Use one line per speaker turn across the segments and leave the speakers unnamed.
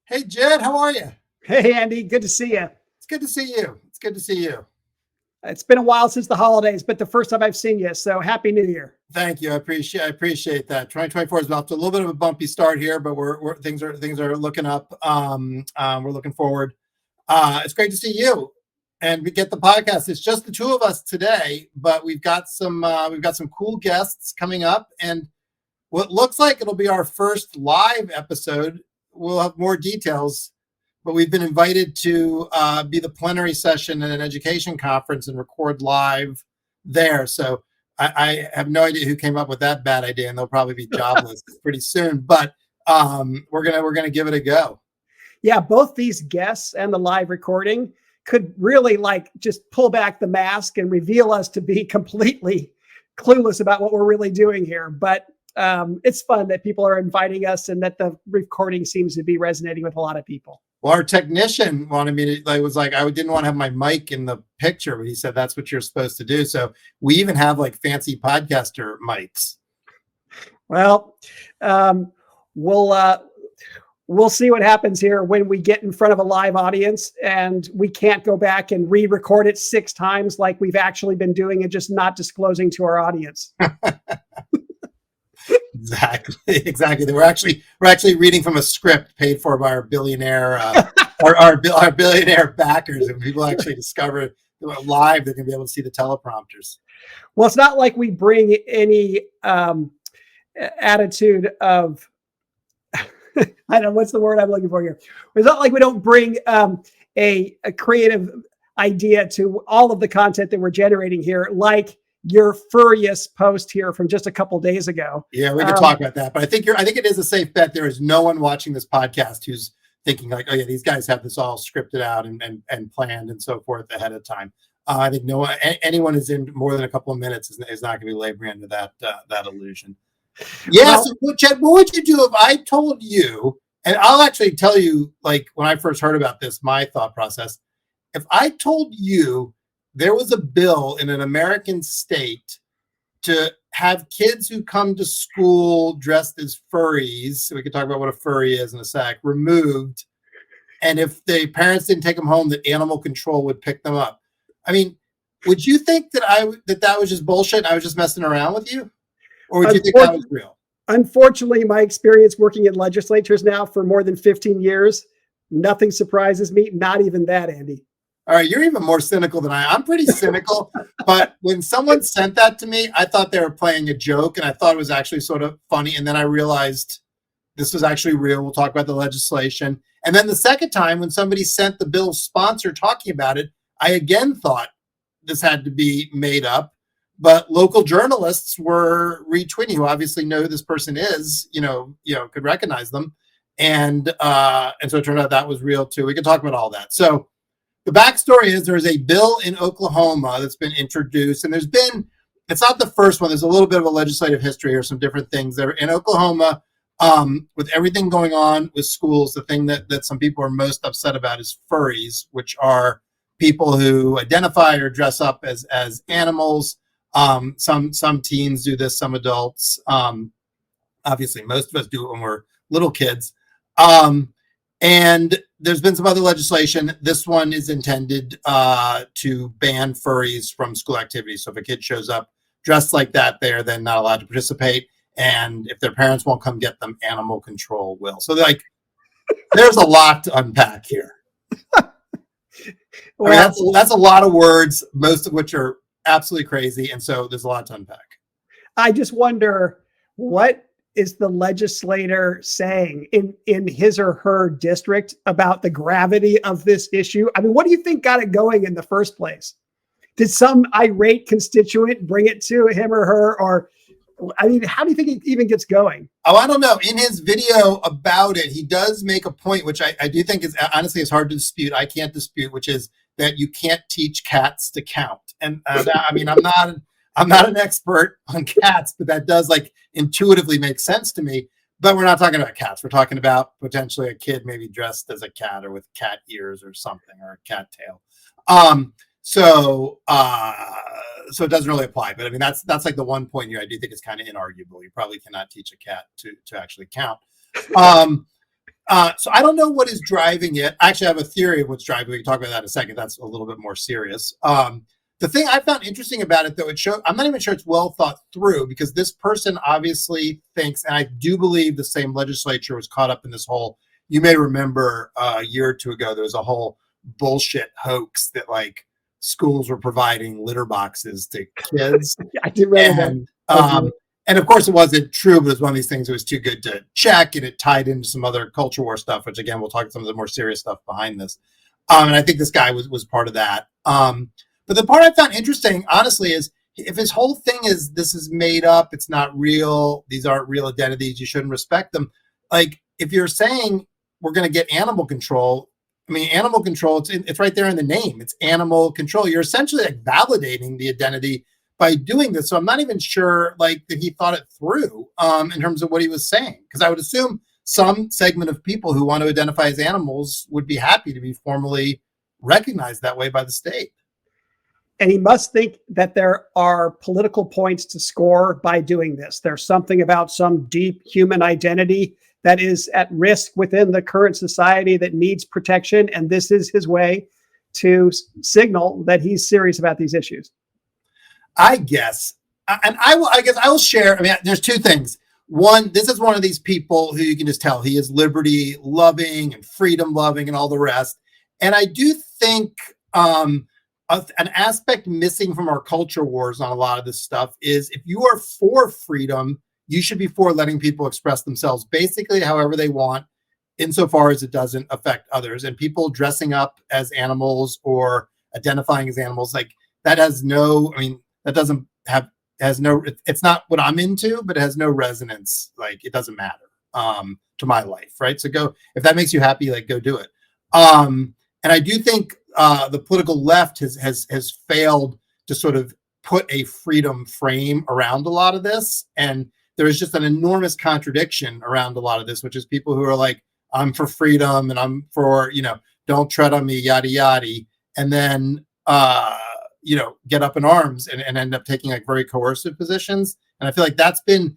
Hey, Jed, how are you?
Hey, Andy, good to see you.
It's good to see you. It's good to see you.
It's been a while since the holidays, but the first time I've seen you, so Happy New Year.
Thank you. I appreciate that. 2024 is off to a little bit of a bumpy start here, but we're things are looking up. We're looking forward. It's great to see you, and we get the podcast. It's just the two of us today, but we've got some cool guests coming up, and what looks like it'll be our first live episode. We'll have more details, but we've been invited to be the plenary session at an education conference and record live there. So I have no idea who came up with that bad idea, and they'll probably be jobless pretty soon. But we're gonna give it a go.
Yeah, both these guests and the live recording could really just pull back the mask and reveal us to be completely clueless about what we're really doing here. But it's fun that people are inviting us and that the recording seems to be resonating with a lot of people.
Well, our technician wanted me to I didn't want to have my mic in the picture, but he said that's what you're supposed to do. So we even have fancy podcaster mics.
Well, we'll see what happens here when we get in front of a live audience and we can't go back and re-record it 6 times like we've actually been doing and just not disclosing to our audience.
Exactly. We're actually reading from a script paid for by our billionaire our billionaire backers, and people actually discover live they're going to be able to see the teleprompters.
Well, it's not like we bring any attitude of I don't know what's the word I'm looking for here. It's not like we don't bring a creative idea to all of the content that we're generating here, like your Hairiest post here from just a couple days ago.
Yeah, we can talk about that, but I think it is a safe bet. There is no one watching this podcast who's thinking oh yeah, these guys have this all scripted out and planned and so forth ahead of time. I think anyone is in more than a couple of minutes is not going to be laboring under that illusion. Yeah. So, Chad, what would you do if I told you? And I'll actually tell you, when I first heard about this, my thought process. If I told you there was a bill in an American state to have kids who come to school dressed as furries, so we could talk about what a furry is in a sec, removed, and if the parents didn't take them home, that animal control would pick them up. I mean, would you think that was just bullshit? I was just messing around with you, or would you think that was real?
Unfortunately, my experience working in legislatures now for more than 15 years, nothing surprises me. Not even that, Andy.
All right, you're even more cynical than I am. I'm pretty cynical, but when someone sent that to me, I thought they were playing a joke, and I thought it was actually sort of funny, and then I realized this was actually real. We'll talk about the legislation. And then the second time, when somebody sent the bill's sponsor talking about it, I again thought this had to be made up, but local journalists were retweeting, who obviously know who this person is, could recognize them, and so it turned out that was real too. We can talk about all that. So the backstory is there's a bill in Oklahoma that's been introduced, and it's not the first one. There's a little bit of a legislative history or some different things there in Oklahoma. With everything going on with schools, the thing that some people are most upset about is furries, which are people who identify or dress up as animals. Some teens do this, some adults. Obviously, most of us do it when we're little kids. And there's been some other legislation. This one is intended to ban furries from school activities. So if a kid shows up dressed like that, they're then not allowed to participate. And if their parents won't come get them, animal control will. So there's a lot to unpack here. Well, that's a lot of words, most of which are absolutely crazy. And so there's a lot to unpack.
I just wonder, what is the legislator saying in his or her district about the gravity of this issue? I mean, what do you think got it going in the first place? Did some irate constituent bring it to him or her? Or, I mean, how do you think it even gets going?
Oh, I don't know. In his video about it, he does make a point, which I do think is honestly is hard to dispute. I can't dispute, which is that you can't teach cats to count. And I mean, I'm not an expert on cats, but that does intuitively make sense to me. But we're not talking about cats. We're talking about potentially a kid maybe dressed as a cat or with cat ears or something, or a cat tail. So it doesn't really apply. But I mean, that's the one point here I do think is kind of inarguable. You probably cannot teach a cat to actually count. So I don't know what is driving it. I actually have a theory of what's driving it. We can talk about that in a second. That's a little bit more serious. The thing I found interesting about it, though, I'm not even sure it's well thought through, because this person obviously thinks, and I do believe the same legislature was caught up in this whole, you may remember a year or two ago, there was a whole bullshit hoax that like schools were providing litter boxes to kids.
I did remember that.
And of course it wasn't true, but it was one of these things that was too good to check, and it tied into some other culture war stuff, which again, we'll talk some of the more serious stuff behind this. And I think this guy was part of that. But the part I found interesting, honestly, is if his whole thing is this is made up, it's not real, these aren't real identities, you shouldn't respect them. Like if you're saying we're going to get animal control, I mean, animal control, it's right there in the name. It's animal control. You're essentially like validating the identity by doing this. So I'm not even sure like that he thought it through in terms of what he was saying. Because I would assume some segment of people who want to identify as animals would be happy to be formally recognized that way by the state.
And he must think that there are political points to score by doing this. There's something about some deep human identity that is at risk within the current society that needs protection. And this is his way to signal that he's serious about these issues.
I guess. And I guess I will share. I mean, there's two things. One, this is one of these people who you can just tell he is liberty loving and freedom loving and all the rest. And I do think an aspect missing from our culture wars on a lot of this stuff is if you are for freedom, you should be for letting people express themselves basically however they want, insofar as it doesn't affect others. And people dressing up as animals or identifying as animals, like that has no, I mean, that doesn't have, has no, it's not what I'm into, but it has no resonance. Like it doesn't matter to my life, right? So go, if that makes you happy, like go do it. And I do think the political left has failed to sort of put a freedom frame around a lot of this. And there is just an enormous contradiction around a lot of this, which is people who are like, I'm for freedom and I'm for, you know, don't tread on me, yada, yada. And then, you know, get up in arms and end up taking like very coercive positions. And I feel like that's been,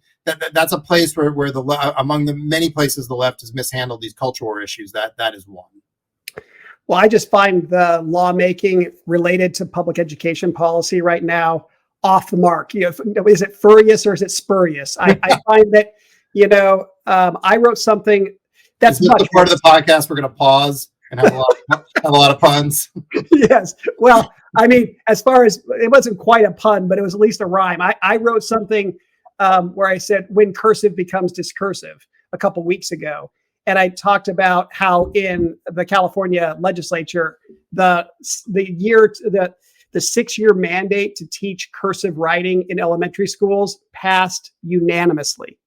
that's a place where among the many places the left has mishandled these culture war issues, that is one.
Well, I just find the lawmaking related to public education policy right now off the mark. You know, is it furrious or is it spurious? I find that, you know, I wrote something that's much
the part of the podcast we're going to pause and have a lot of puns.
Yes. Well, I mean, as far as it wasn't quite a pun, but it was at least a rhyme. I wrote something where I said when cursive becomes discursive a couple weeks ago. And I talked about how in the California legislature, the 6-year mandate to teach cursive writing in elementary schools passed unanimously.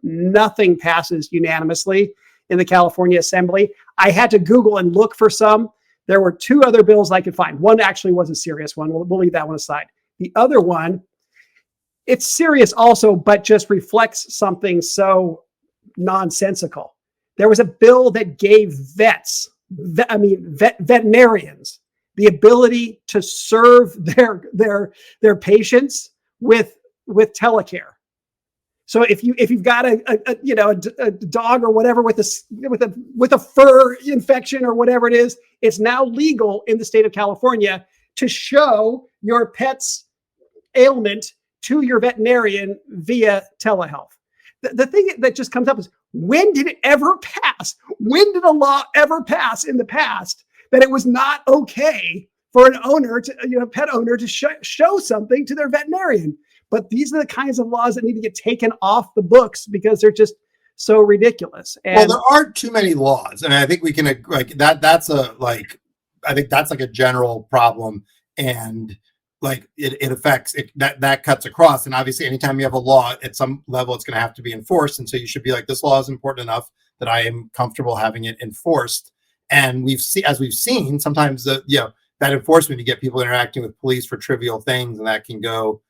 Nothing passes unanimously in the California Assembly. I had to Google and look for some. There were 2 other bills I could find. One actually was a serious one. We'll leave that one aside. The other one, it's serious also, but just reflects something so nonsensical. There was a bill that gave veterinarians the ability to serve their patients with telecare. So if you've got a dog or whatever with a fur infection or whatever it is, it's now legal in the state of California to show your pet's ailment to your veterinarian via telehealth. The thing that just comes up is, when did it ever pass? When did a law ever pass in the past that it was not okay for an owner to, pet owner to show something to their veterinarian? But these are the kinds of laws that need to get taken off the books because they're just so ridiculous. And
well, there are too many laws. I mean, I think we can like that. I think that's like a general problem, and like it affects it, that cuts across. And obviously anytime you have a law at some level, it's going to have to be enforced. And so you should be like, this law is important enough that I am comfortable having it enforced. And as we've seen, sometimes that enforcement, you get people interacting with police for trivial things, and that can go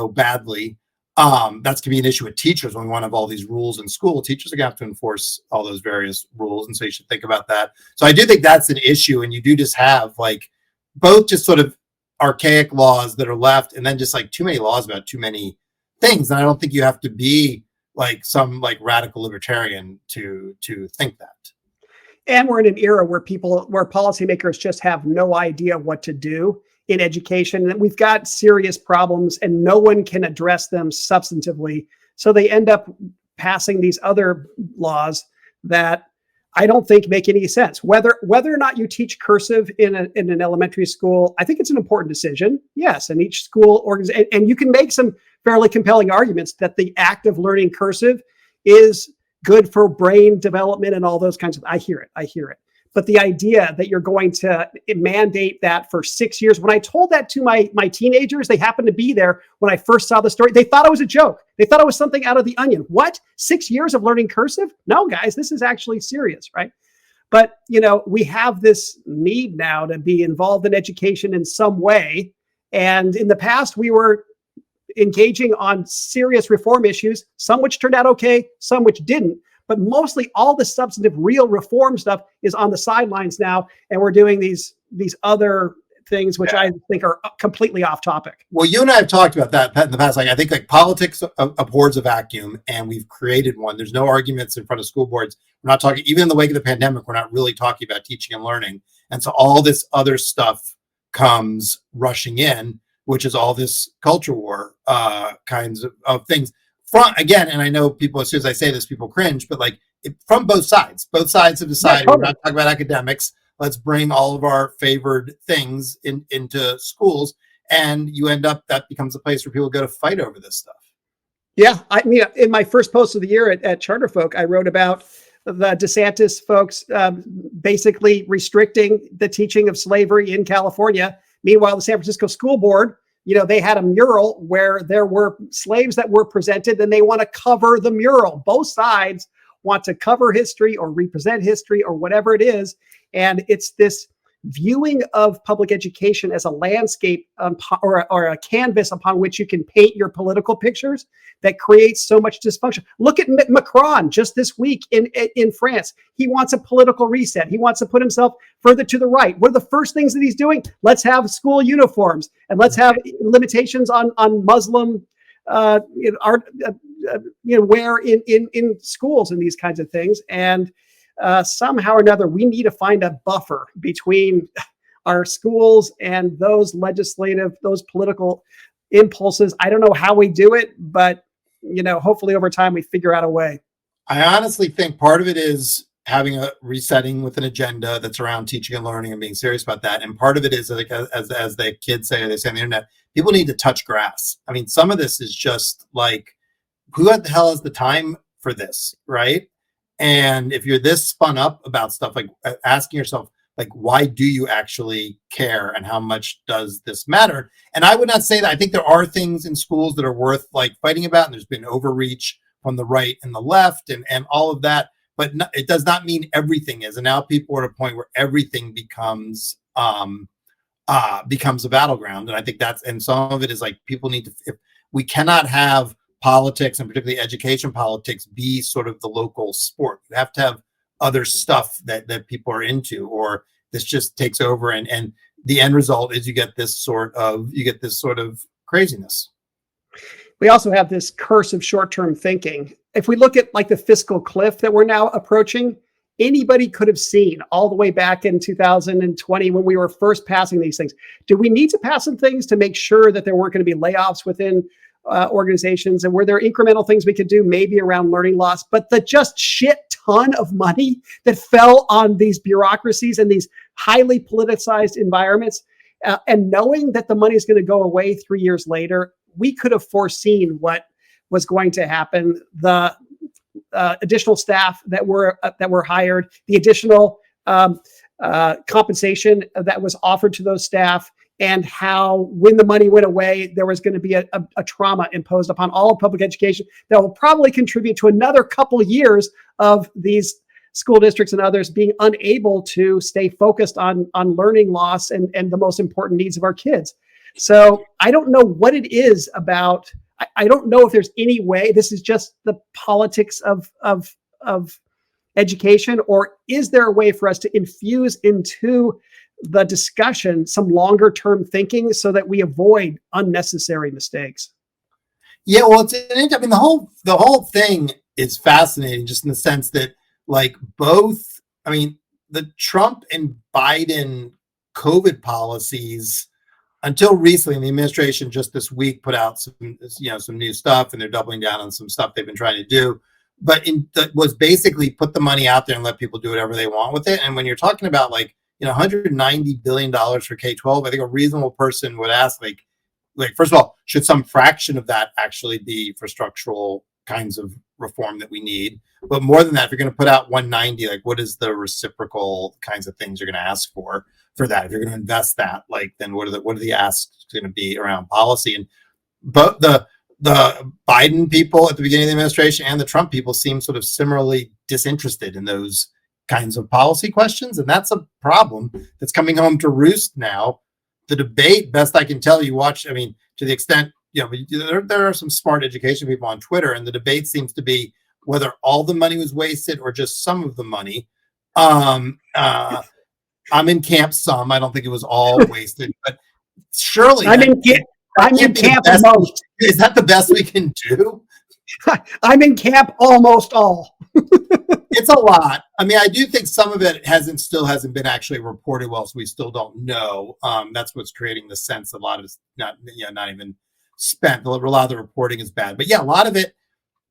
badly. That's going to be an issue with teachers when we want to have all these rules in school. Teachers are going to have to enforce all those various rules. And so you should think about that. So I do think that's an issue. And you do just have like both just sort of archaic laws that are left, and then just like too many laws about too many things. And I don't think you have to be like some like radical libertarian to think that.
And we're in an era where policymakers just have no idea what to do in education. And we've got serious problems and no one can address them substantively. So they end up passing these other laws that I don't think make any sense. Whether or not you teach cursive in an elementary school, I think it's an important decision. Yes, and each school organization, and you can make some fairly compelling arguments that the act of learning cursive is good for brain development and all those kinds of. I hear it. But the idea that you're going to mandate that for 6 years, when I told that to my teenagers, they happened to be there when I first saw the story. They thought it was a joke. They thought it was something out of The Onion. What? 6 years of learning cursive? No, guys, this is actually serious, right? But, we have this need now to be involved in education in some way. And in the past, we were engaging on serious reform issues, some which turned out okay, some which didn't. But mostly all the substantive real reform stuff is on the sidelines now. And we're doing these other things, which I think are completely off topic.
Well, you and I have talked about that in the past. Like, I think like politics abhors a vacuum, and we've created one. There's no arguments in front of school boards. We're not talking, even in the wake of the pandemic, we're not really talking about teaching and learning. And so all this other stuff comes rushing in, which is all this culture war kinds of things. Again, and I know people, as soon as I say this, people cringe, but like from both sides have decided we're not talking about academics. Let's bring all of our favored things into schools, and you end up, that becomes a place where people go to fight over this stuff.
Yeah, I mean, in my first post of the year at Charterfolk, I wrote about the DeSantis folks basically restricting the teaching of slavery in California. Meanwhile, the San Francisco School Board, they had a mural where there were slaves that were presented, and they want to cover the mural. Both sides want to cover history or represent history or whatever it is. And it's this viewing of public education as a landscape or a canvas upon which you can paint your political pictures that creates so much dysfunction. Look at Macron just this week in France. He wants a political reset. He wants to put himself further to the right. What are the first things that he's doing? Let's have school uniforms, and let's have limitations on Muslim wear in schools and these kinds of things. And somehow or another, we need to find a buffer between our schools and those political impulses. I don't know how we do it, but hopefully over time we figure out a way.
I honestly think part of it is having a resetting with an agenda that's around teaching and learning and being serious about that. And part of it is, like, as the kids say, they say on the internet, people need to touch grass. I mean, some of this is just like, who the hell has the time for this, right? And if you're this spun up about stuff, like asking yourself, like, why do you actually care, and how much does this matter? And I would not say that. I think there are things in schools that are worth like fighting about, and there's been overreach from the right and the left and all of that. But it does not mean everything is. And now people are at a point where everything becomes a battleground. And I think and some of it is like, people need to, if we cannot have politics, and particularly education politics, be sort of the local sport. You have to have other stuff that people are into, or this just takes over, and the end result is you get this sort of craziness.
We also have this curse of short-term thinking. If we look at like the fiscal cliff that we're now approaching, anybody could have seen all the way back in 2020 when we were first passing these things. Do we need to pass some things to make sure that there weren't going to be layoffs within organizations, and were there incremental things we could do maybe around learning loss? But the just shit ton of money that fell on these bureaucracies and these highly politicized environments, and knowing that the money is going to go away 3 years later, we could have foreseen what was going to happen. The additional staff that were hired, the additional compensation that was offered to those staff, and how when the money went away, there was going to be a trauma imposed upon all of public education that will probably contribute to another couple of years of these school districts and others being unable to stay focused on learning loss and the most important needs of our kids. So I don't know what it is about. I don't know if there's any way this is just the politics of education, or is there a way for us to infuse into the discussion some longer term thinking so that we avoid unnecessary mistakes?
Yeah, well, I mean, the whole thing is fascinating, just in the sense that, like, both. I mean, the Trump and Biden COVID policies, until recently, the administration just this week put out some new stuff, and they're doubling down on some stuff they've been trying to do. But was basically put the money out there and let people do whatever they want with it. And when you're talking about, like, $190 billion for K-12, I think a reasonable person would ask, like, first of all, should some fraction of that actually be for structural kinds of reform that we need? But more than that, if you're going to put out 190, like, what is the reciprocal kinds of things you're going to ask for that? If you're going to invest that, like, then what are the asks going to be around policy? And both the Biden people at the beginning of the administration and the Trump people seem sort of similarly disinterested in those kinds of policy questions, and that's a problem that's coming home to roost now. The debate, best I can tell, you watch, I mean, to the extent, there are some smart education people on Twitter, and the debate seems to be whether all the money was wasted or just some of the money. I'm in camp some. I don't think it was all wasted, but surely
I'm in camp most.
Is that the best we can do?
I'm in camp almost all.
It's a lot. I mean, I do think some of it still hasn't been actually reported well, so we still don't know. That's what's creating the sense that a lot of it's not even spent. A lot of the reporting is bad, but yeah, a lot of it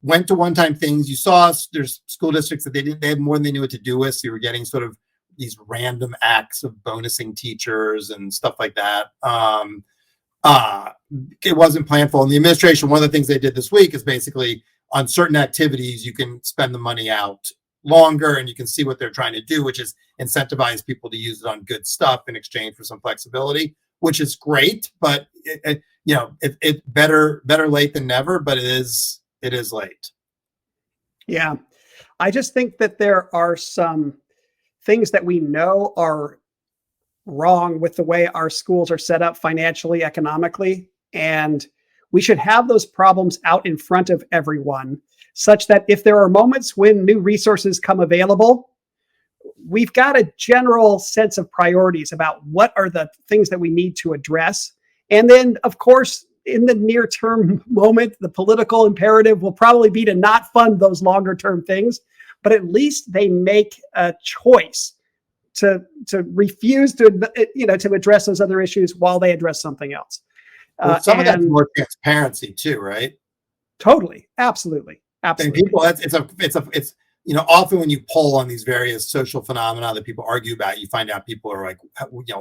went to one-time things. You saw there's school districts that they had more than they knew what to do with, so you were getting sort of these random acts of bonusing teachers and stuff like that. It wasn't planful. And the administration, one of the things they did this week is basically on certain activities, you can spend the money out longer, and you can see what they're trying to do, which is incentivize people to use it on good stuff in exchange for some flexibility, which is great. But it better late than never. But it is late.
Yeah, I just think that there are some things that we know are wrong with the way our schools are set up financially, economically, and we should have those problems out in front of everyone, such that if there are moments when new resources come available, we've got a general sense of priorities about what are the things that we need to address. And then, of course, in the near term moment, the political imperative will probably be to not fund those longer term things, but at least they make a choice to refuse to address those other issues while they address something else.
Some of that's more transparency too, right?
Totally, absolutely.
And people, it's often when you poll on these various social phenomena that people argue about, you find out people are like,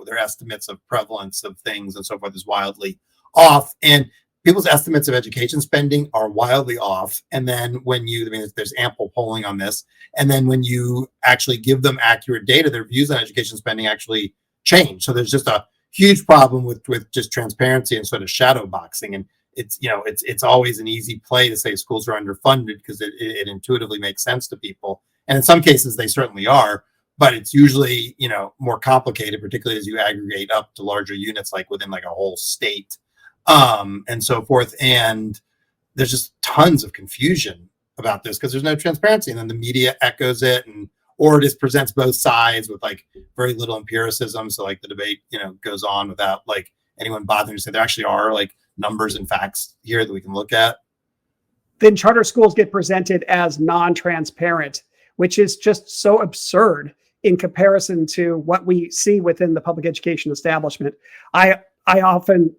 their estimates of prevalence of things and so forth is wildly off, and people's estimates of education spending are wildly off. And then there's ample polling on this, and then when you actually give them accurate data, their views on education spending actually change. So there's just a huge problem with just transparency and sort of shadow boxing. And it's always an easy play to say schools are underfunded because it intuitively makes sense to people. And in some cases they certainly are, but it's usually, more complicated, particularly as you aggregate up to larger units, like within like a whole state, and so forth. And there's just tons of confusion about this because there's no transparency. And then the media echoes it, or it just presents both sides with like very little empiricism. So like the debate, goes on without like anyone bothering to say there actually are like numbers and facts here that we can look at.
Then charter schools get presented as non-transparent, which is just so absurd in comparison to what we see within the public education establishment. I often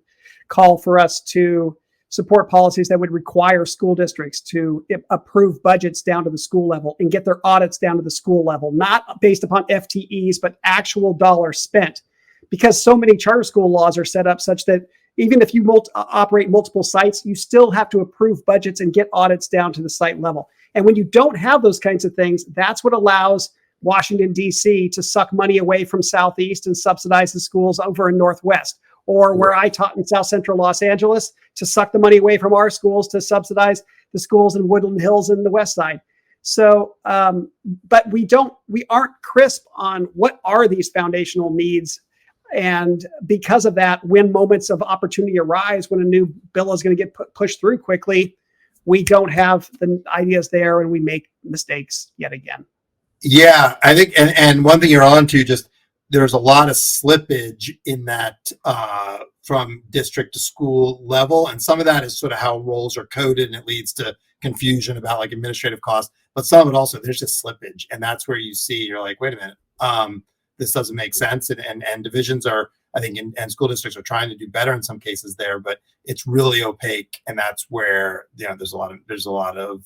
call for us to support policies that would require school districts to approve budgets down to the school level and get their audits down to the school level, not based upon FTEs, but actual dollars spent. Because so many charter school laws are set up such that even if you operate multiple sites, you still have to approve budgets and get audits down to the site level. And when you don't have those kinds of things, that's what allows Washington, D.C. to suck money away from Southeast and subsidize the schools over in Northwest, or where I taught in South Central Los Angeles, to suck the money away from our schools to subsidize the schools in Woodland Hills and the West Side. So, but we aren't crisp on what are these foundational needs. And because of that, when moments of opportunity arise, when a new bill is going to get pushed through quickly, we don't have the ideas there, and we make mistakes yet again.
Yeah, I think, and one thing you're on to, just there's a lot of slippage in that from district to school level. And some of that is sort of how roles are coded, and it leads to confusion about like administrative costs. But some of it also, there's just slippage. And that's where you see, you're like, wait a minute, this doesn't make sense. And divisions are, I think, and school districts are trying to do better in some cases there, but it's really opaque. And that's where, there's a lot of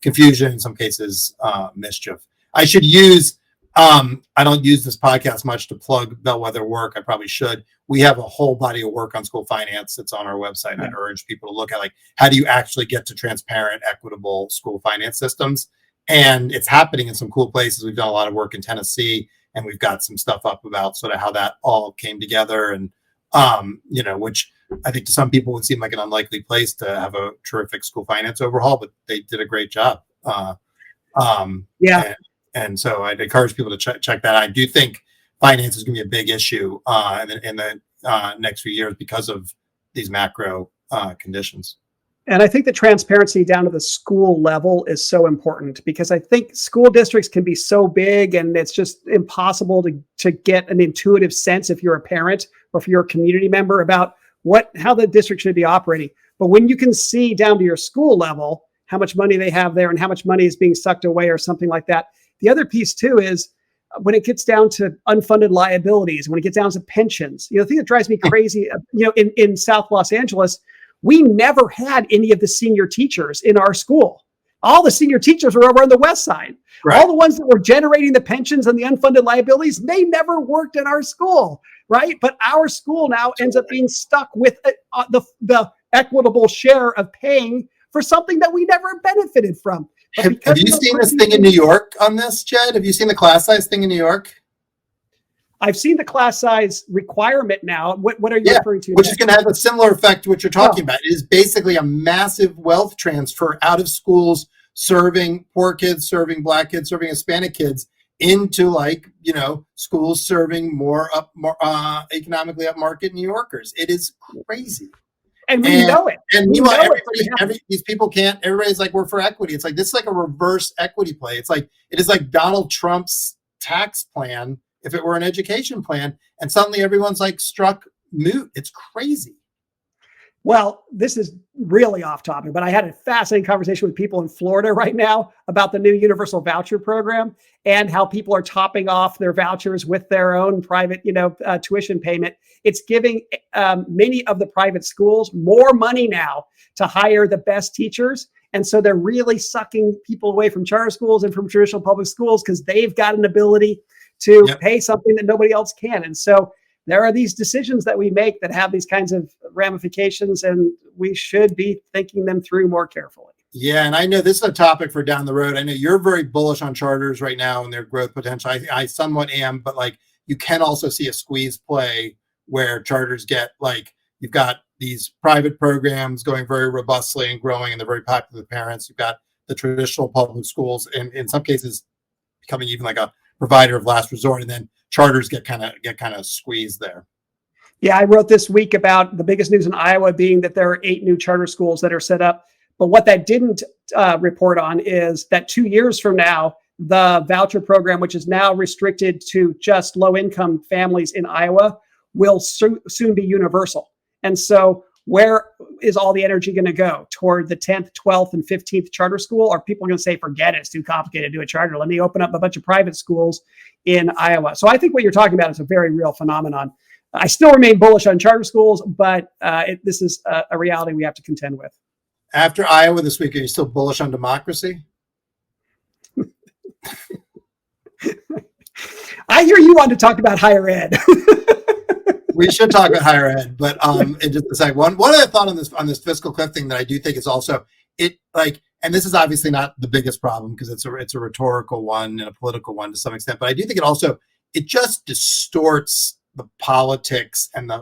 confusion, in some cases, mischief. I should use, I don't use this podcast much to plug bellwether work. I probably should. We have a whole body of work on school finance that's on our website. I'd urge people to look at, like, how do you actually get to transparent, equitable school finance systems? And it's happening in some cool places. We've done a lot of work in Tennessee, and we've got some stuff up about sort of how that all came together. And, which I think to some people would seem like an unlikely place to have a terrific school finance overhaul, but they did a great job. And so I'd encourage people to check that. I do think finance is going to be a big issue in the next few years because of these macro conditions.
And I think the transparency down to the school level is so important, because I think school districts can be so big and it's just impossible to get an intuitive sense if you're a parent or if you're a community member about how the district should be operating. But when you can see down to your school level how much money they have there and how much money is being sucked away or something like that. The other piece too is when it gets down to unfunded liabilities, when it gets down to pensions, the thing that drives me crazy, in South Los Angeles, we never had any of the senior teachers in our school. All the senior teachers were over on the West Side. Right. All the ones that were generating the pensions and the unfunded liabilities, they never worked in our school, right? But our school now ends up being stuck with the equitable share of paying for something that we never benefited from.
Have you seen this thing in New York on this, Jed? Have you seen the class size thing in New York?
I've seen the class size requirement now. What are you referring to?
Which is going to have a similar effect to what you're talking about. It is basically a massive wealth transfer out of schools serving poor kids, serving Black kids, serving Hispanic kids into schools serving more economically upmarket New Yorkers. It is crazy.
And we know it.
And meanwhile, these people can't, everybody's like, we're for equity. It's like, this is like a reverse equity play. It is like Donald Trump's tax plan if it were an education plan, and suddenly everyone's like struck moot. It's crazy.
Well, this is really off topic, but I had a fascinating conversation with people in Florida right now about the new universal voucher program and how people are topping off their vouchers with their own private, tuition payment. It's giving many of the private schools more money now to hire the best teachers. And so they're really sucking people away from charter schools and from traditional public schools because they've got an ability to pay something that nobody else can. And so there are these decisions that we make that have these kinds of ramifications, and we should be thinking them through more carefully.
Yeah, and I know this is a topic for down the road. I know you're very bullish on charters right now and their growth potential. I somewhat am, but you can also see a squeeze play where charters get you've got these private programs going very robustly and growing, and they're very popular with parents. You've got the traditional public schools, and in some cases becoming even like a provider of last resort, and then charters get kind of squeezed there.
Yeah, I wrote this week about the biggest news in Iowa being that there are 8 new charter schools that are set up. But what that didn't report on is that 2 years from now, the voucher program, which is now restricted to just low-income families in Iowa, will soon be universal. And so where is all the energy going to go? Toward the 10th, 12th, and 15th charter school? Or people are going to say, forget it, it's too complicated to do a charter. Let me open up a bunch of private schools in Iowa. So I think what you're talking about is a very real phenomenon. I still remain bullish on charter schools, but this is a reality we have to contend with.
After Iowa this week, are you still bullish on democracy?
I hear you want to talk about higher ed.
We should talk about higher ed, but in just a second. One other thought on this fiscal cliff thing that I do think is also and this is obviously not the biggest problem because it's a rhetorical one and a political one to some extent, but I do think it just distorts the politics and the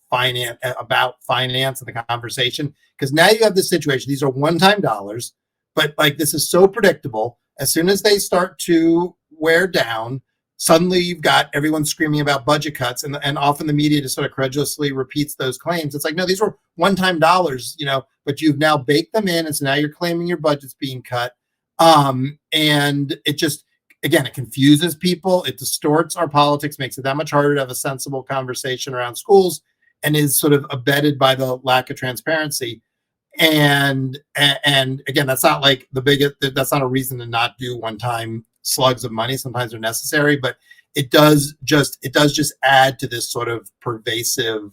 finance and the conversation, because now you have this situation. These are one-time dollars, but this is so predictable. As soon as they start to wear down, suddenly you've got everyone screaming about budget cuts, and often the media just sort of credulously repeats those claims. It's like, no, these were one-time dollars, but you've now baked them in, and so now you're claiming your budget's being cut. And it just, again, it confuses people, it distorts our politics, makes it that much harder to have a sensible conversation around schools, and is sort of abetted by the lack of transparency. And again, that's not like that's not a reason to not do one-time slugs of money. Sometimes they're necessary, but it does just add to this sort of pervasive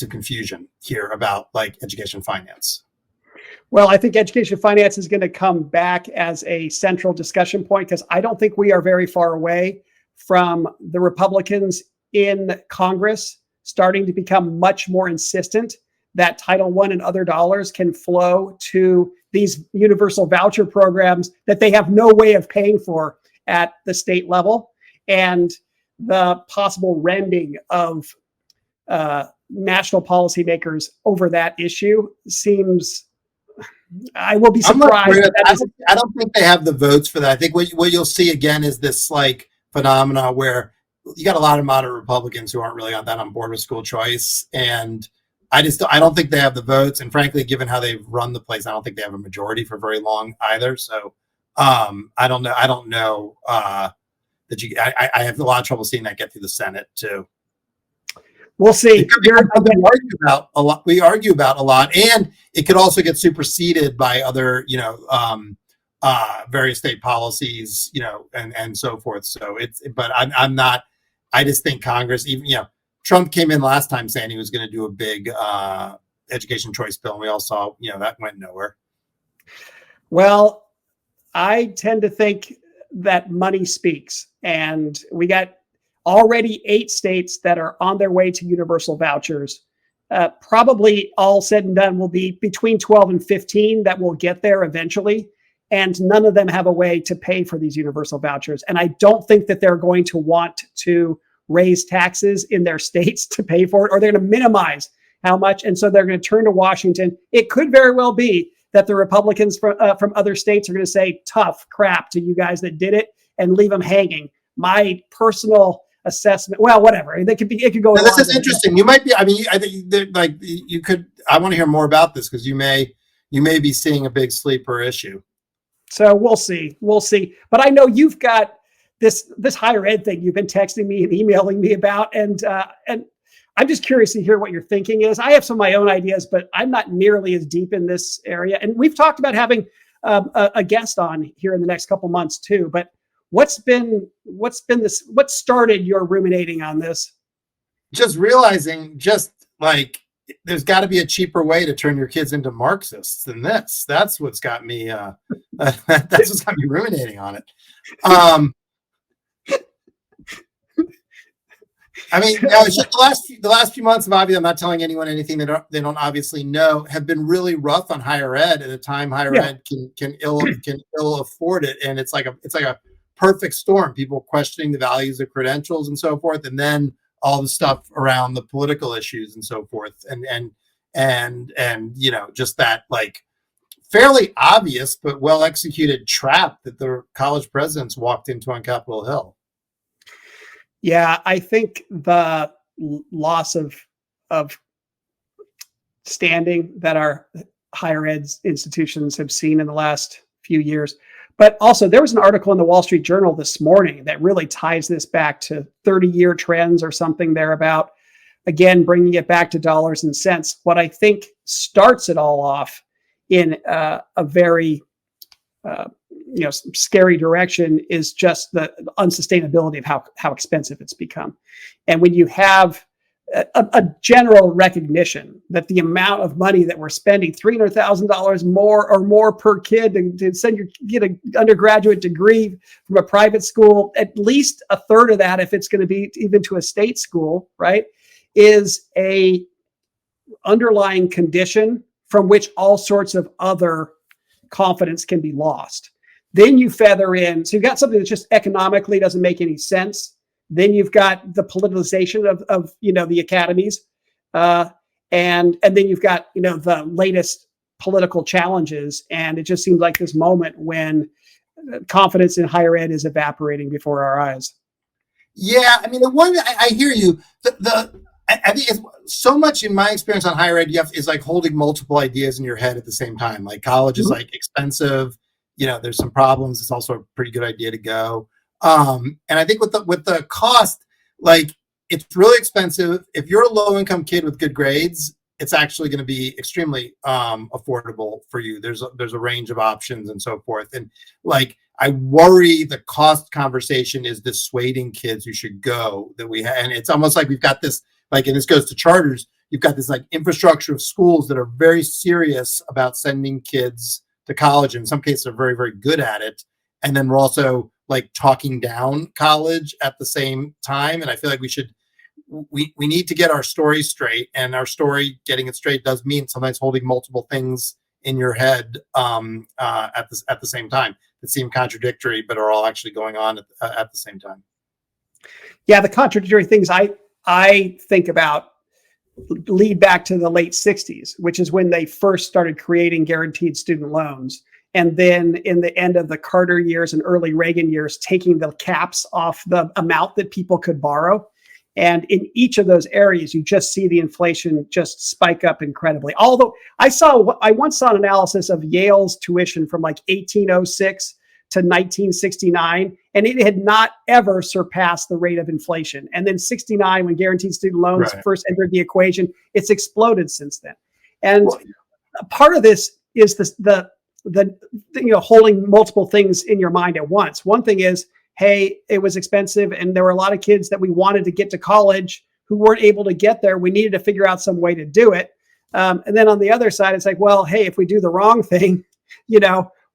confusion here about like education finance.
Well, I think education finance is going to come back as a central discussion point, because I don't think we are very far away from the Republicans in Congress starting to become much more insistent that Title I and other dollars can flow to these universal voucher programs that they have no way of paying for at the state level, and the possible rending of national policymakers over that issue seems, I will be surprised.
I don't think they have the votes for that. I think what you'll see again is this like phenomena where you got a lot of moderate Republicans who aren't really on board with school choice, and I don't think they have the votes. And frankly, given how they've run the place, I don't think they have a majority for very long either. So I don't know that I have a lot of trouble seeing that get through the Senate too.
We'll see.
We argue about a lot, and it could also get superseded by other, various state policies, and so forth. So I'm not. I just think Congress, even Trump came in last time saying he was going to do a big education choice bill, and we all saw, that went nowhere.
Well, I tend to think that money speaks, and we got already 8 states that are on their way to universal vouchers. Probably all said and done will be between 12 and 15 that will get there eventually. And none of them have a way to pay for these universal vouchers. And I don't think that they're going to want to raise taxes in their states to pay for it, or they're going to minimize how much. And so they're going to turn to Washington. It could very well be that the Republicans from other states are going to say tough crap to you guys that did it and leave them hanging. My personal assessment, well, whatever. It could go.
Now, this is interesting. You might be. I mean, I think like you could. I want to hear more about this, because you may be seeing a big sleeper issue.
So we'll see. But I know you've got this higher ed thing you've been texting me and emailing me about, and I'm just curious to hear what your thinking is. I have some of my own ideas, but I'm not nearly as deep in this area. And we've talked about having a guest on here in the next couple months too. But what started your ruminating on this?
Just realizing, like, there's got to be a cheaper way to turn your kids into Marxists than this. That's what's got me. That's what's got me ruminating on it. I mean, it's just the last few months of obviously, I'm not telling anyone anything they don't obviously know, have been really rough on higher ed at a time higher ed can ill afford it, and it's like a perfect storm. People questioning the values of credentials and so forth, and then all the stuff around the political issues and so forth, and just that like fairly obvious but well executed trap that the college presidents walked into on Capitol Hill.
Yeah, I think the loss of standing that our higher ed institutions have seen in the last few years. But also, there was an article in the Wall Street Journal this morning that really ties this back to 30-year trends or something thereabout. Again, bringing it back to dollars and cents. What I think starts it all off in a very scary direction is just the unsustainability of how expensive it's become. And when you have a general recognition that the amount of money that we're spending, $300,000 more per kid to get an undergraduate degree from a private school, at least a third of that, if it's going to be even to a state school, right, is a underlying condition from which all sorts of other confidence can be lost. Then you feather in, so you've got something that just economically doesn't make any sense. Then you've got the politicization of the academies, and then you've got the latest political challenges, and it just seems like this moment when confidence in higher ed is evaporating before our eyes.
Yeah, I mean, the one I hear you. I think it's so much in my experience on higher ed is like holding multiple ideas in your head at the same time. Like college is like expensive, there's some problems, it's also a pretty good idea to go. And I think with the cost, like, it's really expensive. If you're a low income kid with good grades, it's actually going to be extremely affordable for you. There's a range of options and so forth. And like, I worry the cost conversation is dissuading kids who should go, that we have. And it's almost like we've got this, like, and this goes to charters, you've got this like infrastructure of schools that are very serious about sending kids to college. In some cases, are very, very good at it. And then we're also like talking down college at the same time. And I feel like we need to get our story straight, and our story, getting it straight, does mean sometimes holding multiple things in your head at the same time that seem contradictory, but are all actually going on at the same time.
Yeah, the contradictory things I think about lead back to the late 60s, which is when they first started creating guaranteed student loans. And then in the end of the Carter years and early Reagan years, taking the caps off the amount that people could borrow. And in each of those areas, you just see the inflation just spike up incredibly. Although I once saw an analysis of Yale's tuition from like 1806 to 1969, and it had not ever surpassed the rate of inflation. And then 69, when guaranteed student loans first entered the equation, it's exploded since then. And part of this is the holding multiple things in your mind at once. One thing is, hey, it was expensive, and there were a lot of kids that we wanted to get to college who weren't able to get there. We needed to figure out some way to do it. And then on the other side, it's like, well, hey, if we do the wrong thing,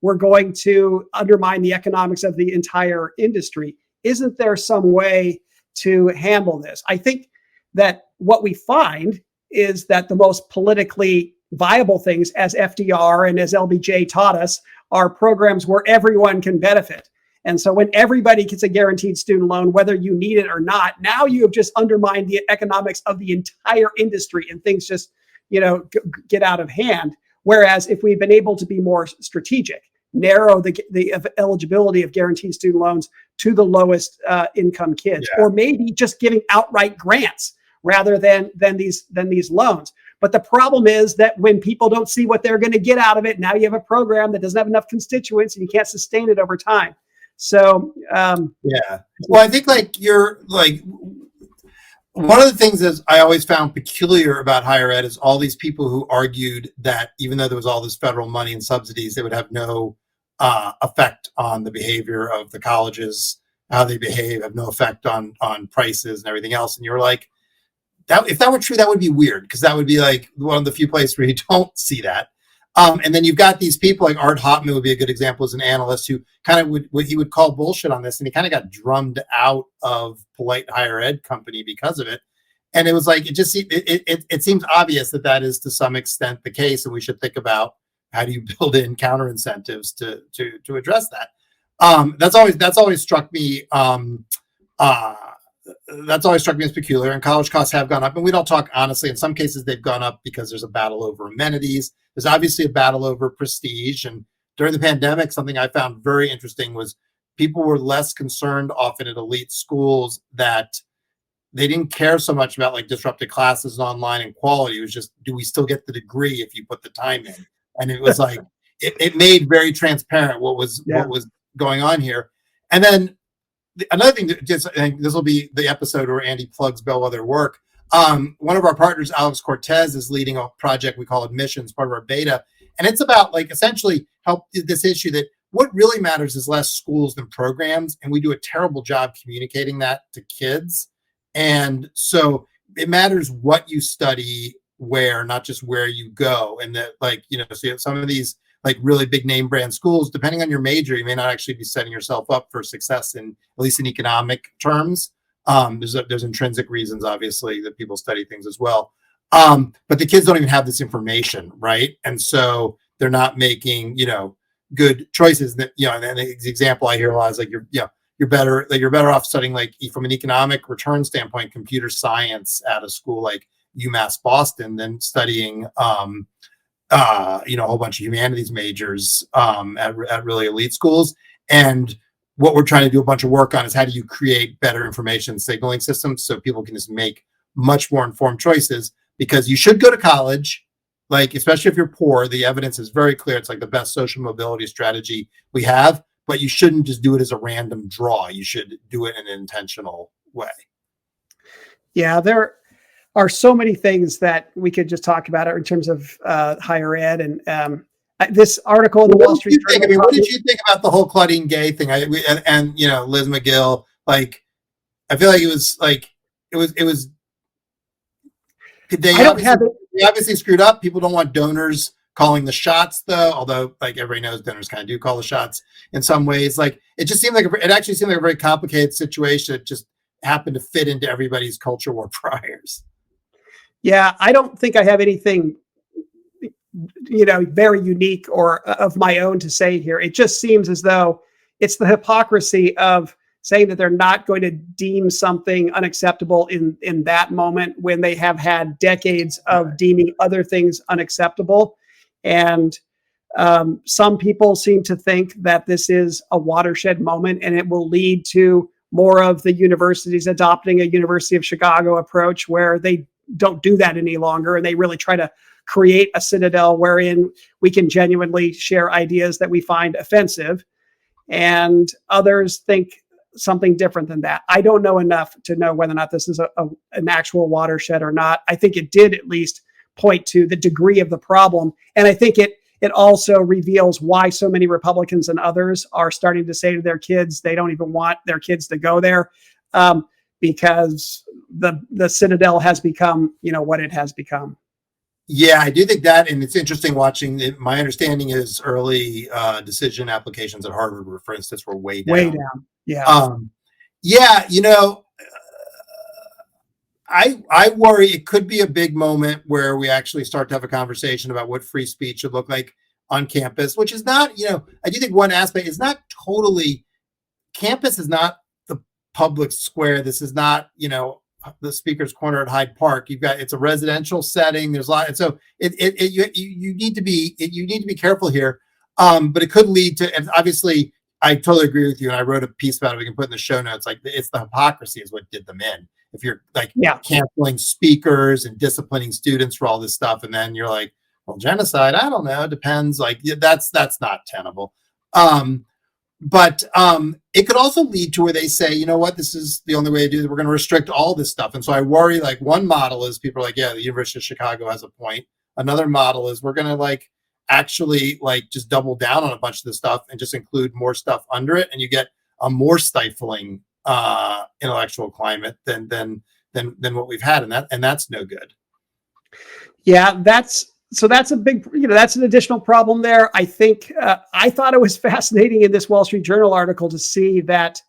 we're going to undermine the economics of the entire industry. Isn't there some way to handle this? I think that what we find is that the most politically viable things, as FDR and as LBJ taught us, are programs where everyone can benefit. And so when everybody gets a guaranteed student loan, whether you need it or not, now you have just undermined the economics of the entire industry, and things just, get out of hand. Whereas if we'd been able to be more strategic, narrow the eligibility of guaranteed student loans to the lowest income kids, or maybe just giving outright grants rather than these loans. But the problem is that when people don't see what they're going to get out of it, now you have a program that doesn't have enough constituents and you can't sustain it over time. So,
well, I think one of the things is I always found peculiar about higher ed is all these people who argued that even though there was all this federal money and subsidies, they would have no effect on the behavior of the colleges, how they behave, have no effect on prices and everything else. And you're like, if that were true, that would be weird, because that would be like one of the few places where you don't see that. And then you've got these people like Art Hopman would be a good example as an analyst who kind of would call bullshit on this, and he kind of got drummed out of polite higher ed company because of it. And it was like, it seems obvious that is to some extent the case, and we should think about how do you build in counter incentives to address that. That's always struck me. That's always struck me as peculiar, and college costs have gone up, and we don't talk honestly. In some cases, they've gone up because there's a battle over amenities. There's obviously a battle over prestige. And during the pandemic, something I found very interesting was people were less concerned often at elite schools that they didn't care so much about like disrupted classes and online and quality. It was just, do we still get the degree if you put the time in? And it was like, it made very transparent what was going on here. And then another thing, I think this will be the episode where Andy plugs bellwether work. One of our partners, Alex Cortez, is leading a project we call Admissions, part of our beta. And it's about like essentially help this issue that what really matters is less schools than programs. And we do a terrible job communicating that to kids. And so it matters what you study where, not just where you go. And that, like, so you have some of these like really big name brand schools, depending on your major, you may not actually be setting yourself up for success at least in economic terms. There's intrinsic reasons, obviously, that people study things as well. But the kids don't even have this information, right? And so they're not making, good choices. That, and the example I hear a lot is like, you're better off studying, like, from an economic return standpoint, computer science at a school like UMass Boston than studying, a whole bunch of humanities majors at really elite schools. And what we're trying to do a bunch of work on is how do you create better information signaling systems so people can just make much more informed choices, because you should go to college. like, especially if you're poor, the evidence is very clear. It's like the best social mobility strategy we have, but you shouldn't just do it as a random draw. You should do it in an intentional way.
Yeah, there are so many things that we could just talk about in terms of higher ed. And this article in the Wall Street Journal.
I mean, what did you think about the whole Claudine Gay thing? And you know, Liz McGill, like, I feel like it was they obviously screwed up. People don't want donors calling the shots, though, although, like, everybody knows donors kind of do call the shots in some ways. Like, it just seemed like it actually seemed like a very complicated situation that just happened to fit into everybody's culture war priors.
Yeah, I don't think I have anything, you know, very unique or of my own to say here. It just seems as though it's the hypocrisy of saying that they're not going to deem something unacceptable in that moment when they have had decades of deeming other things unacceptable. And some people seem to think that this is a watershed moment and it will lead to more of the universities adopting a University of Chicago approach where they don't do that any longer. And they really try to create a citadel wherein we can genuinely share ideas that we find offensive. And others think something different than that. I don't know enough to know whether or not this is an actual watershed or not. I think it did at least point to the degree of the problem. And I think it also reveals why so many Republicans and others are starting to say to their kids, they don't even want their kids to go there, because the citadel has become, you know, what it has become.
Yeah, I do think that, and it's interesting watching it. My understanding is early decision applications at Harvard were, for instance, were way down.
Way down. Yeah.
Yeah, you know, I worry it could be a big moment where we actually start to have a conversation about what free speech should look like on campus, which is not, you know, I do think one aspect is not totally, campus is not the public square. This is not, you know, the Speaker's Corner at Hyde Park. You've got, it's a residential setting. There's a lot, and so you need to be careful here. But it could lead to, and obviously, I totally agree with you. And I wrote a piece about it. We can put in the show notes. Like, it's the hypocrisy is what did them in. If you're like canceling speakers and disciplining students for all this stuff, and then you're like, well, genocide, I don't know, depends. Like, that's not tenable. But it could also lead to where they say, you know what, this is the only way to do it. We're going to restrict all this stuff. And so I worry, like, one model is people are like, yeah, the University of Chicago has a point. Another model is we're going to, like, actually, like, just double down on a bunch of this stuff and just include more stuff under it. And you get a more stifling intellectual climate than what we've had. And that's no good.
Yeah, that's a big, you know, that's an additional problem there. I think I thought it was fascinating in this Wall Street Journal article to see that,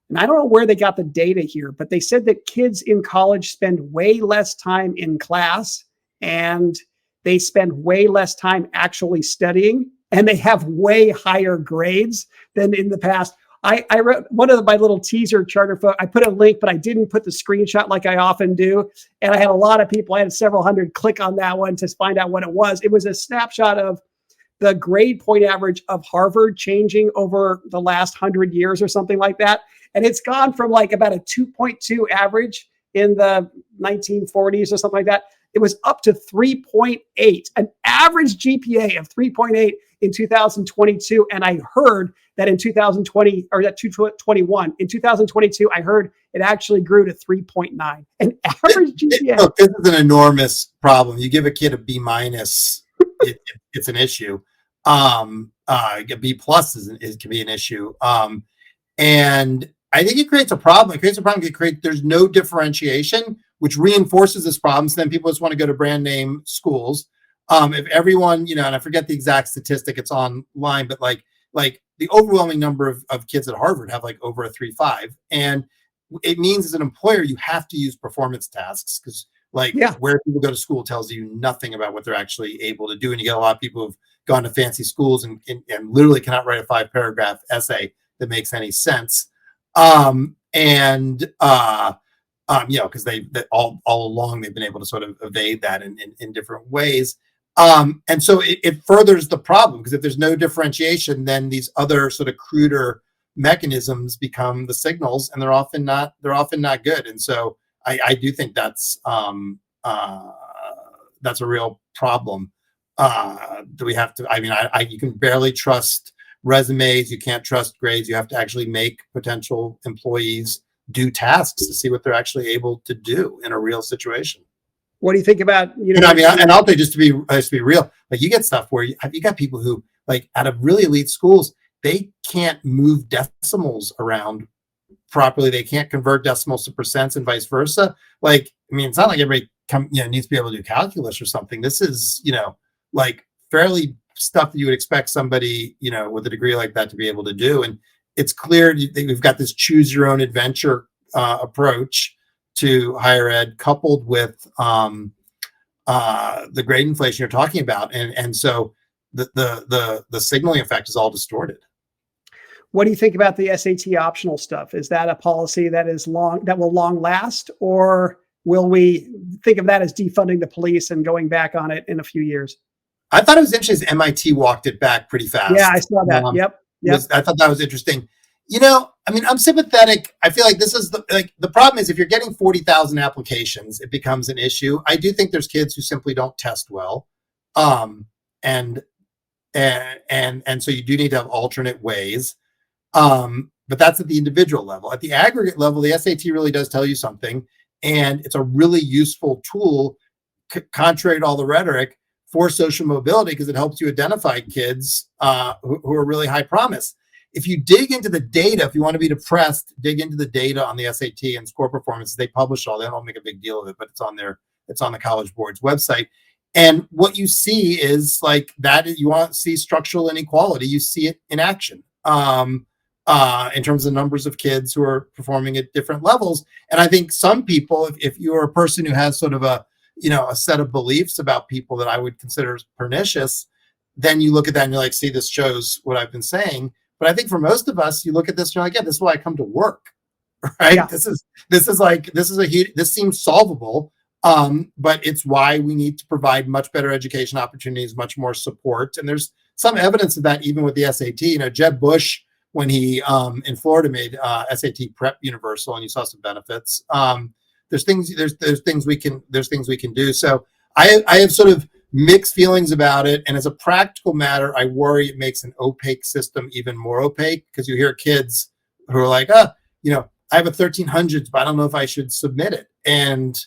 and I don't know where they got the data here, but they said that kids in college spend way less time in class and they spend way less time actually studying, and they have way higher grades than in the past. I wrote one of my little teaser charter. I put a link, but I didn't put the screenshot like I often do. And I had a lot of people, I had several hundred click on that one to find out what it was. It was a snapshot of the grade point average of Harvard changing over the last 100 years or something like that. And it's gone from like about a 2.2 average in the 1940s or something like that. It was up to 3.8, an average GPA of 3.8 in 2022. And I heard that in 2020 or that 2021, in 2022, I heard it actually grew to 3.9, an average GPA.
Look, this is an enormous problem. You give a kid a B minus, it's an issue. A B plus can be an issue. And I think it creates a problem. It creates a problem. There's no differentiation, which reinforces this problem. So then people just want to go to brand name schools. If everyone, you know, and I forget the exact statistic, it's online, but like the overwhelming number of kids at Harvard have like over a 3.5. And it means as an employer, you have to use performance tasks because where people go to school tells you nothing about what they're actually able to do. And you get a lot of people who've gone to fancy schools and literally cannot write a 5-paragraph essay that makes any sense. You know, because they all along they've been able to sort of evade that in different ways. And so it furthers the problem, because if there's no differentiation, then these other sort of cruder mechanisms become the signals, and they're often not good. And so I do think that's a real problem. Do we have to? I mean, you can barely trust resumes. You can't trust grades. You have to actually make potential employees do tasks to see what they're actually able to do in a real situation.
What do you think about,
I mean, and I'll say just to be real, like you get stuff where you got people who like out of really elite schools, they can't move decimals around properly. They can't convert decimals to percents and vice versa. Like, I mean, it's not like everybody needs to be able to do calculus or something. This is, like fairly stuff that you would expect somebody, with a degree like that to be able to do. And it's clear we've got this choose your own adventure approach to higher ed, coupled with the grade inflation you're talking about, and so the signaling effect is all distorted.
What do you think about the SAT optional stuff? Is that a policy that will long last, or will we think of that as defunding the police and going back on it in a few years?
I thought it was interesting. MIT walked it back pretty fast.
Yeah, I saw that. Yep.
I thought that was interesting. I mean, I'm sympathetic. I feel like this is the problem is if you're getting 40,000 applications, it becomes an issue. I do think there's kids who simply don't test well. And so you do need to have alternate ways. But that's at the individual level. At the aggregate level, the SAT really does tell you something, and it's a really useful tool, contrary to all the rhetoric, for social mobility, because it helps you identify kids who are really high promise. If you dig into the data, if you want to be depressed, dig into the data on the SAT and score performances. They publish all. They don't make a big deal of it, but it's on the College Board's website. And what you see is like that. You want to see structural inequality. You see it in action in terms of numbers of kids who are performing at different levels. And I think some people, if you're a person who has sort of a set of beliefs about people that I would consider pernicious, then you look at that and you're like, see, this shows what I've been saying. But I think for most of us, you look at this and you're like, yeah, this is why I come to work, right? Yeah. This seems solvable, but it's why we need to provide much better education opportunities, much more support. And there's some evidence of that even with the SAT. Jeb Bush, when he in Florida made SAT prep universal, and you saw some benefits. There's things we can do. So I have sort of mixed feelings about it. And as a practical matter, I worry it makes an opaque system even more opaque, because you hear kids who are like, I have a 1300s, but I don't know if I should submit it. And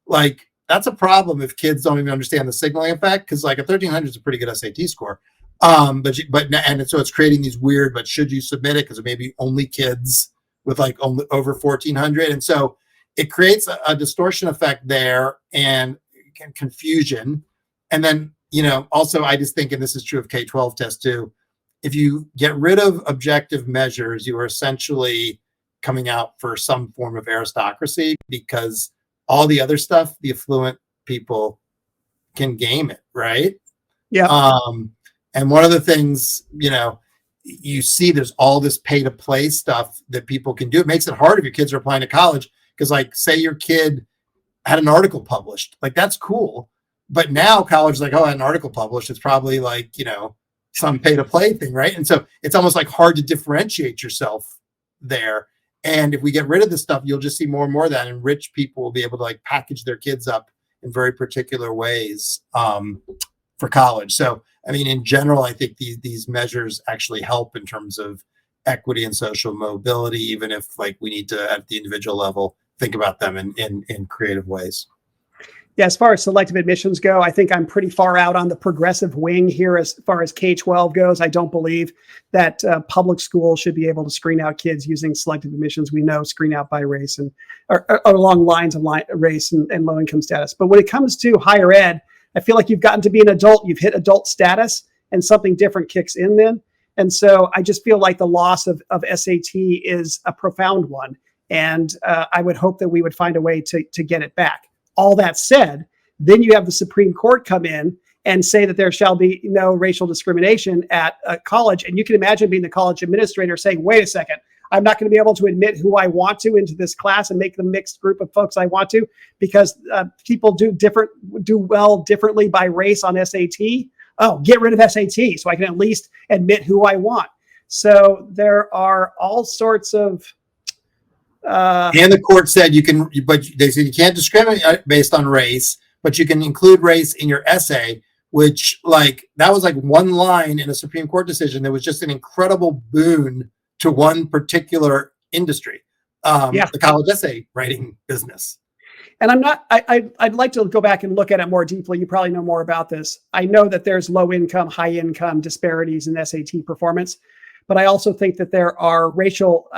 like, that's a problem if kids don't even understand the signaling effect, because like a 1300 is a pretty good SAT score. So it's creating these weird, but should you submit it? Because it may be only kids with like only over 1400. And so it creates a distortion effect there and confusion. And then, also I just think, and this is true of K-12 tests too, if you get rid of objective measures, you are essentially coming out for some form of aristocracy, because all the other stuff, the affluent people can game it, right?
Yeah.
And one of the things, you see there's all this pay to play stuff that people can do. It makes it hard if your kids are applying to college, because like, say your kid had an article published, like that's cool. But now college is like, oh, I had an article published. It's probably like, some pay to play thing, right? And so it's almost like hard to differentiate yourself there. And if we get rid of this stuff, you'll just see more and more of that. And rich people will be able to like package their kids up in very particular ways for college. So, I mean, in general, I think these measures actually help in terms of equity and social mobility, even if like we need to, at the individual level, think about them in creative ways.
Yeah, as far as selective admissions go, I think I'm pretty far out on the progressive wing here as far as K-12 goes. I don't believe that public schools should be able to screen out kids using selective admissions. We know screen out by race or along lines of race and low income status. But when it comes to higher ed, I feel like you've gotten to be an adult, you've hit adult status, and something different kicks in then. And so I just feel like the loss of SAT is a profound one. And I would hope that we would find a way to get it back. All that said, then you have the Supreme Court come in and say that there shall be no racial discrimination at a college. And you can imagine being the college administrator saying, wait a second, I'm not going to be able to admit who I want to into this class and make the mixed group of folks I want to, because people do well differently by race on SAT. Oh, get rid of SAT so I can at least admit who I want. So there are all sorts of and
the court said but they said you can't discriminate based on race, but you can include race in your essay, which like that was like one line in a Supreme Court decision that was just an incredible boon to one particular industry,
Yeah.
the college essay writing business.
And I'd like to go back and look at it more deeply. You probably know more about this. I know that there's low income, high income disparities in SAT performance, but I also think that there are racial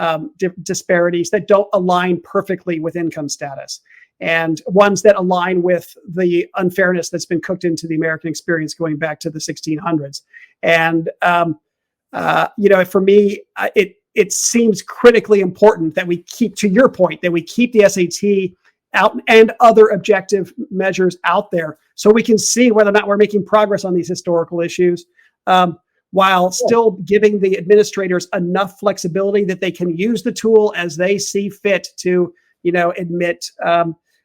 disparities that don't align perfectly with income status, and ones that align with the unfairness that's been cooked into the American experience going back to the 1600s. And, for me, it seems critically important that we keep, to your point, that we keep the SAT out and other objective measures out there so we can see whether or not we're making progress on these historical issues, while still giving the administrators enough flexibility that they can use the tool as they see fit to, admit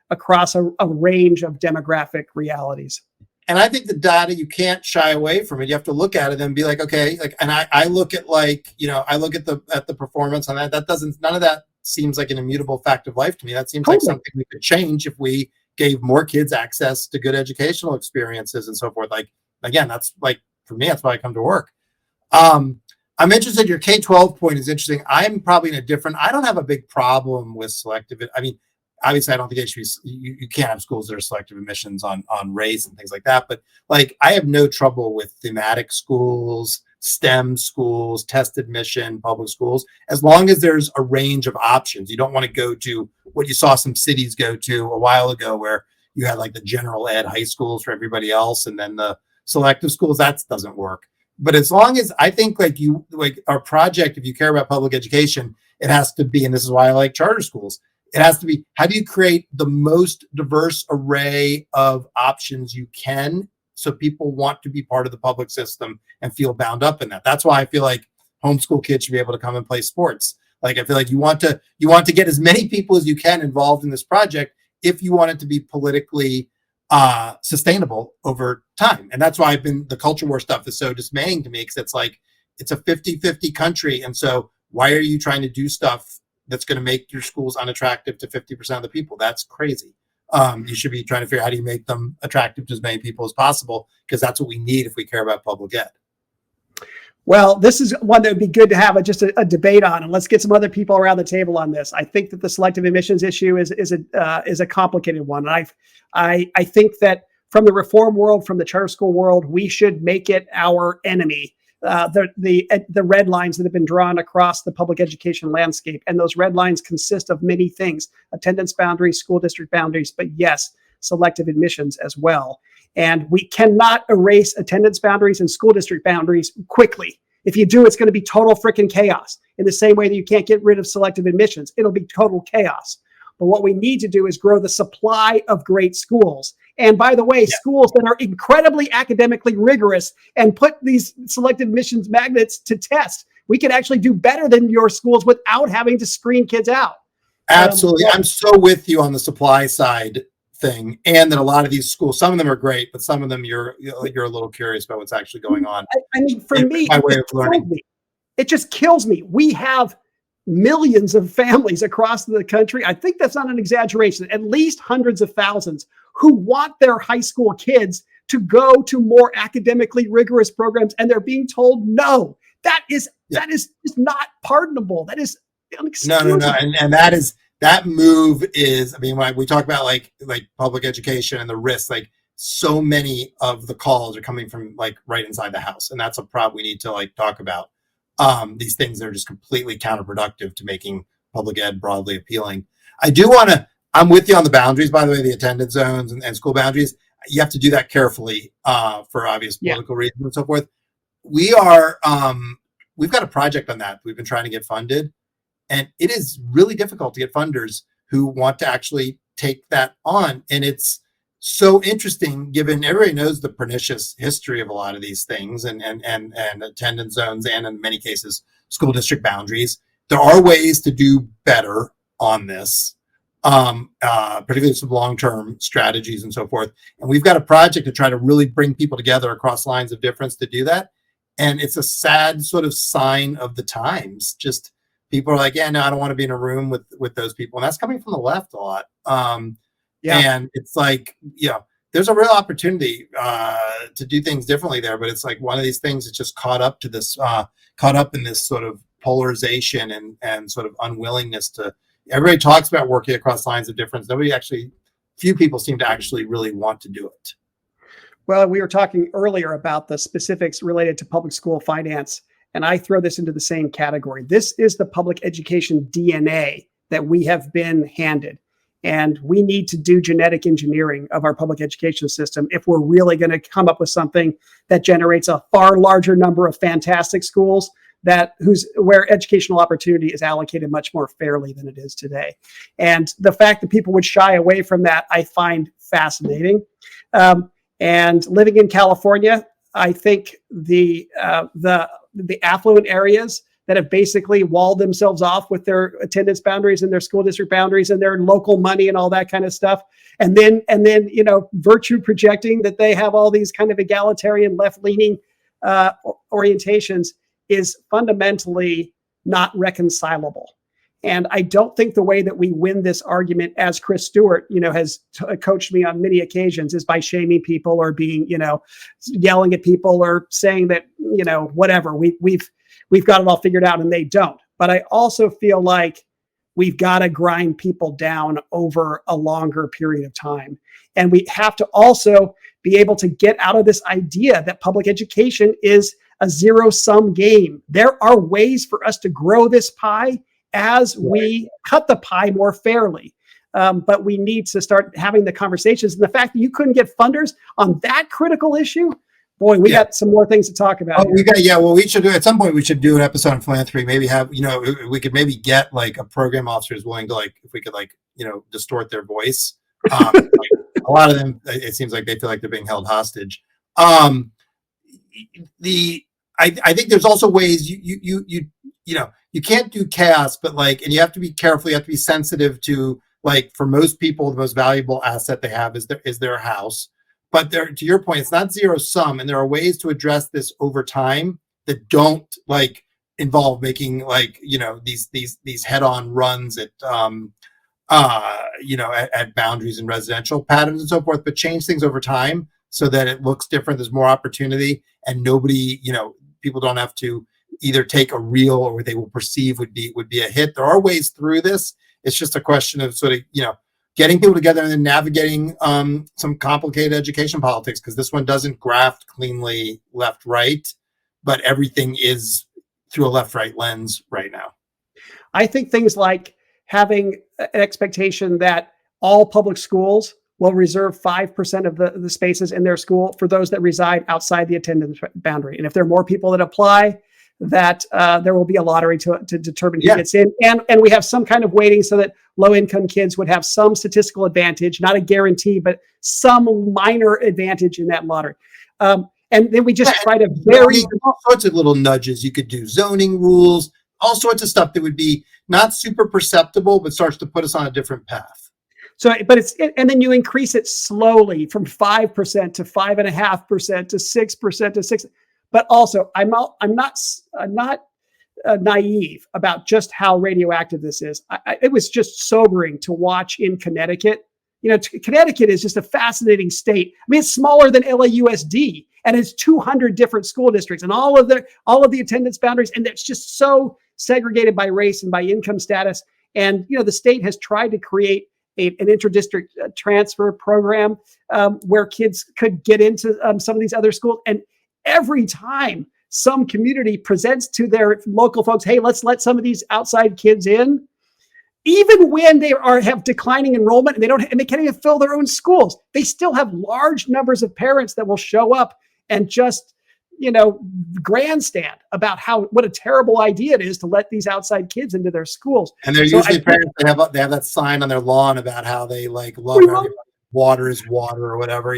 across a range of demographic realities.
And I think the data, you can't shy away from it. You have to look at it and be like, okay, like, and I look at I look at the performance on that. That doesn't, none of that seems like an immutable fact of life to me. That seems like something we could change if we gave more kids access to good educational experiences and so forth. Like, again, that's like, for me, that's why I come to work. I'm interested. Your K-12 point is interesting. I'm probably in a different, I don't have a big problem with selective. I mean, obviously I don't think it should be, you can't have schools that are selective admissions on race and things like that. But like, I have no trouble with thematic schools, STEM schools, test admission, public schools, as long as there's a range of options. You don't want to go to what you saw some cities go to a while ago, where you had like the general ed high schools for everybody else, and then the selective schools. That doesn't work. But as long as, I think like our project, if you care about public education, it has to be, and this is why I like charter schools, it has to be, how do you create the most diverse array of options you can, so people want to be part of the public system and feel bound up in that. That's why I feel like homeschool kids should be able to come and play sports. Like, I feel like you want to get as many people as you can involved in this project if you want it to be politically sustainable over time. And that's why the culture war stuff is so dismaying to me, because it's like, it's a 50-50 country. And so why are you trying to do stuff that's going to make your schools unattractive to 50% of the people? That's crazy. You should be trying to figure out how do you make them attractive to as many people as possible, because that's what we need if we care about public ed.
Well, this is one that would be good to have just a debate on, and let's get some other people around the table on this. I think that the selective admissions issue is a complicated one. And I think that from the reform world, from the charter school world, we should make it our enemy. The red lines that have been drawn across the public education landscape, and those red lines consist of many things: attendance boundaries, school district boundaries, but yes, selective admissions as well. And we cannot erase attendance boundaries and school district boundaries quickly. If you do, it's going to be total freaking chaos. In the same way that you can't get rid of selective admissions, it'll be total chaos. But what we need to do is grow the supply of great schools. And by the way, schools that are incredibly academically rigorous and put these selective admissions magnets to test. We can actually do better than your schools without having to screen kids out.
Absolutely. I'm so with you on the supply side thing. And that a lot of these schools, some of them are great, but some of them you're a little curious about what's actually going on.
I mean, for me,
my way of learning.
It just kills me. We have millions of families across the country. I think that's not an exaggeration, at least hundreds of thousands, who want their high school kids to go to more academically rigorous programs, and they're being told no. That is just not pardonable. That is unexcusable.
No. And that move is, I mean, when we talk about like public education and the risks, like so many of the calls are coming from like right inside the house. And that's a problem we need to like talk about. These things are just completely counterproductive to making public ed broadly appealing. I'm with you on the boundaries, by the way, the attendance zones and school boundaries. You have to do that carefully for obvious political reasons and so forth. We've got a project on that. We've been trying to get funded, and it is really difficult to get funders who want to actually take that on. And it's so interesting, given everybody knows the pernicious history of a lot of these things and attendance zones, and in many cases, school district boundaries. There are ways to do better on this, particularly some long-term strategies and so forth. And we've got a project to try to really bring people together across lines of difference to do that. And it's a sad sort of sign of the times. Just people are like, yeah, no, I don't want to be in a room with those people. And that's coming from the left a lot. And it's like, there's a real opportunity to do things differently there, but it's like one of these things that's just caught up in this sort of polarization and sort of unwillingness to. Everybody talks about working across lines of difference. Few people seem to actually really want to do it.
Well, we were talking earlier about the specifics related to public school finance, and I throw this into the same category. This is the public education DNA that we have been handed. And we need to do genetic engineering of our public education system if we're really going to come up with something that generates a far larger number of fantastic schools where educational opportunity is allocated much more fairly than it is today. And the fact that people would shy away from that, I find fascinating. And living in California, I think the affluent areas that have basically walled themselves off with their attendance boundaries and their school district boundaries and their local money and all that kind of stuff. And then, virtue projecting that they have all these kind of egalitarian left-leaning orientations is fundamentally not reconcilable. And I don't think the way that we win this argument, as Chris Stewart, has coached me on many occasions, is by shaming people or being, yelling at people or saying that, whatever, we've got it all figured out and they don't. But I also feel like we've got to grind people down over a longer period of time. And we have to also be able to get out of this idea that public education is a zero-sum game. There are ways for us to grow this pie as we cut the pie more fairly. But we need to start having the conversations. And the fact that you couldn't get funders on that critical issue, boy, we got some more things to talk about.
We should do at some point. We should do an episode on philanthropy. Maybe have we could maybe get like a program officer who's willing to if we could distort their voice. A lot of them, it seems like they feel like they're being held hostage. I think there's also ways you can't do chaos, but and you have to be careful. You have to be sensitive to for most people, the most valuable asset they have is their house. But to your point, it's not zero sum, and there are ways to address this over time that don't involve making these head-on runs at at boundaries and residential patterns and so forth, but change things over time so that it looks different. There's more opportunity, and people don't have to either take a real or what they will perceive would be a hit. There are ways through this. It's just a question of sort of getting people together and then navigating some complicated education politics, because this one doesn't graft cleanly left-right, but everything is through a left-right lens right now.
I think things like having an expectation that all public schools will reserve 5% of the spaces in their school for those that reside outside the attendance boundary. And if there are more people that apply, that there will be a lottery to determine who gets in. And we have some kind of weighting so that low-income kids would have some statistical advantage, not a guarantee, but some minor advantage in that lottery. And then we just try to vary.
All sorts of little nudges. You could do zoning rules, all sorts of stuff that would be not super perceptible, but starts to put us on a different path.
So, and then you increase it slowly from 5% to 5.5% to 6% to 6%. But also, I'm not naive about just how radioactive this is. It was just sobering to watch in Connecticut. Connecticut is just a fascinating state. I mean, it's smaller than LAUSD, and it's 200 different school districts and all of the attendance boundaries, and it's just so segregated by race and by income status. And the state has tried to create an interdistrict transfer program where kids could get into some of these other schools. And every time some community presents to their local folks, hey, let's let some of these outside kids in, even when they have declining enrollment and they can't even fill their own schools, they still have large numbers of parents that will show up and just grandstand about what a terrible idea it is to let these outside kids into their schools.
And they're usually parents that have that sign on their lawn about how they love everybody. Water is water or whatever,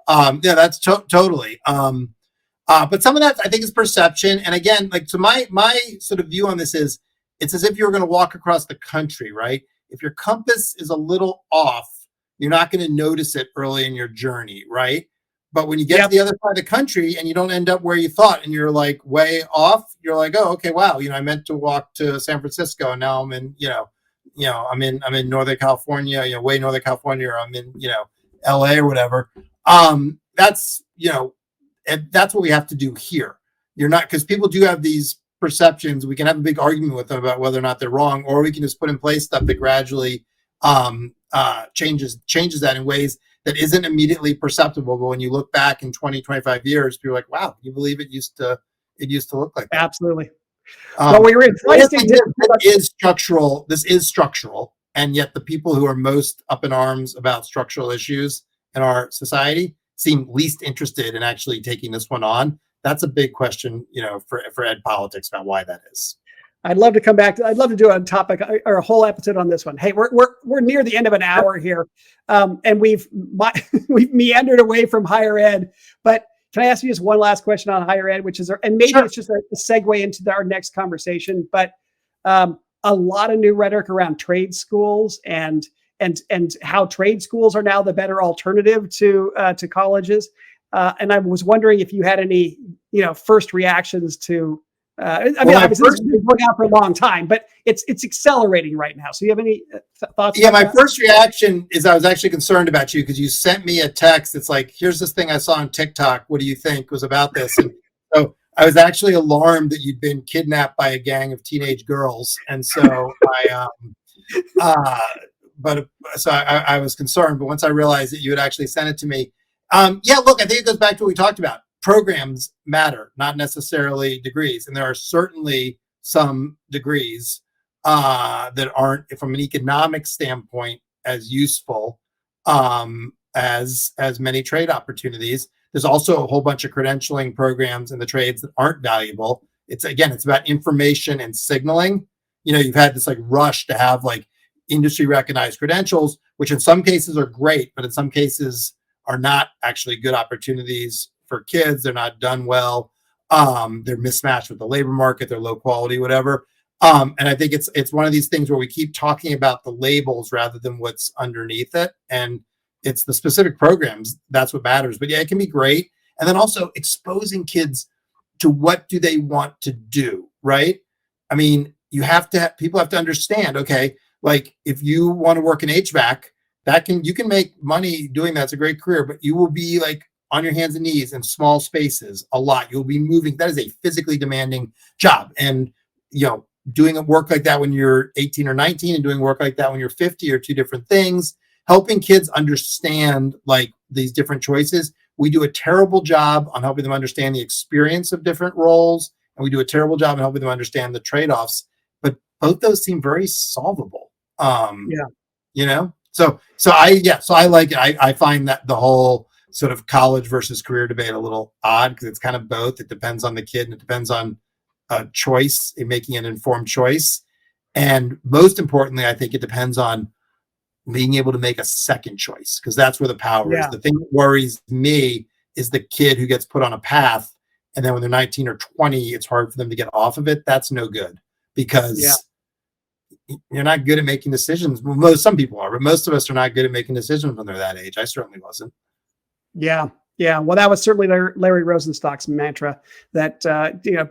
that's totally. But some of that I think is perception. And again, so my sort of view on this is, it's as if you were going to walk across the country, right? If your compass is a little off, you're not going to notice it early in your journey, right? But when you get to the other side of the country and you don't end up where you thought and you're way off, you're like, oh, okay, wow, I meant to walk to San Francisco and now I'm in, I'm in Northern California, way Northern California, or I'm in, LA or whatever. That's, and that's what we have to do here. You're not, because people do have these perceptions. We can have a big argument with them about whether or not they're wrong, or we can just put in place stuff that gradually changes that in ways that isn't immediately perceptible. But when you look back in 20, 25 years, you're like, wow, can you believe it used to look like that?
Absolutely. Well, we were in
this is structural. And yet the people who are most up in arms about structural issues in our society seem least interested in actually taking this one on. That's a big question, for ed politics about why that is.
I'd love to come back. I'd love to do a topic or a whole episode on this one. Hey, we're near the end of an hour here, and we've meandered away from higher ed. But can I ask you just one last question on higher ed, which is, and maybe Sure. It's just a segue into our next conversation. But a lot of new rhetoric around trade schools and how trade schools are now the better alternative to colleges. And I was wondering if you had any first reactions to. Obviously, this has been going on for a long time, but it's accelerating right now. So, you have any thoughts?
Yeah, my first reaction is I was actually concerned about you because you sent me a text. It's like, here's this thing I saw on TikTok. What do you think was about this? And so I was actually alarmed that you'd been kidnapped by a gang of teenage girls, and so I was concerned. But once I realized that you had actually sent it to me, look, I think it goes back to what we talked about. Programs matter, not necessarily degrees. And there are certainly some degrees that aren't, from an economic standpoint, as useful as many trade opportunities. There's also a whole bunch of credentialing programs in the trades that aren't valuable. It's about information and signaling. You've had this rush to have industry recognized credentials, which in some cases are great, but in some cases are not actually good opportunities for kids. They're not done well. They're mismatched with the labor market. They're low quality, whatever. And I think it's one of these things where we keep talking about the labels rather than what's underneath it. And it's the specific programs. That's what matters. But yeah, it can be great. And then also exposing kids to what do they want to do, right? I mean, people have to understand, okay, if you want to work in HVAC, you can make money doing that. It's a great career, but you will be on your hands and knees in small spaces a lot. You'll be moving. That is a physically demanding job. And, doing a work like that when you're 18 or 19 and doing work like that when you're 50 are two different things. Helping kids understand these different choices. We do a terrible job on helping them understand the experience of different roles. And we do a terrible job in helping them understand the trade-offs, but both those seem very solvable. So I like it. I find that the whole sort of college versus career debate a little odd because it's kind of both. It depends on the kid and it depends on a choice in making an informed choice. And most importantly, I think it depends on being able to make a second choice because that's where the power is. The thing that worries me is the kid who gets put on a path and then when they're 19 or 20, it's hard for them to get off of it. That's no good because you're not good at making decisions. Well, some people are, but most of us are not good at making decisions when they're that age. I certainly wasn't.
Yeah. Well, that was certainly Larry Rosenstock's mantra that,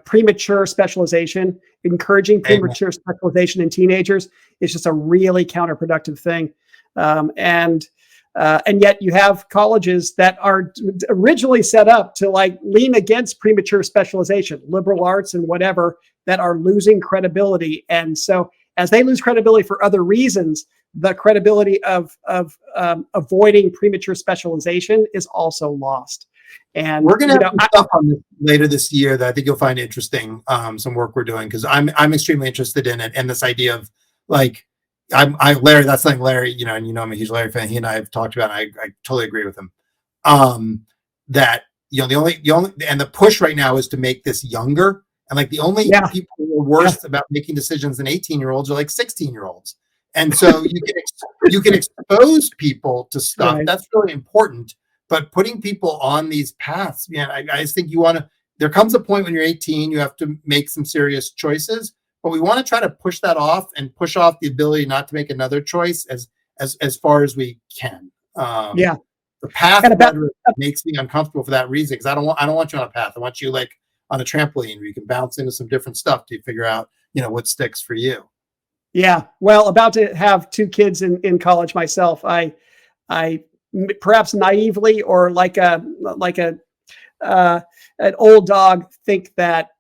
premature specialization, encouraging premature specialization in teenagers is just a really counterproductive thing. And yet you have colleges that are originally set up to lean against premature specialization, liberal arts and whatever, that are losing credibility. And so as they lose credibility for other reasons, the credibility of avoiding premature specialization is also lost. And
we're going to have stuff on this later this year that I think you'll find interesting. Some work we're doing because I'm extremely interested in it and this idea of Larry. That's something Larry, and I'm a huge Larry fan. He and I have talked about. And I totally agree with him. That the only and the push right now is to make this younger. And the only people who are worse about making decisions than 18-year-olds are 16-year-olds. And so you can expose people to stuff. Right. That's really important. But putting people on these paths, I just think there comes a point when you're 18, you have to make some serious choices. But we want to try to push that off and push off the ability not to make another choice as far as we can. The path makes me uncomfortable for that reason because I don't want you on a path. I want you on a trampoline where you can bounce into some different stuff to figure out what sticks for you. Yeah.
Well, about to have two kids in college myself. I perhaps naively or like an old dog, think that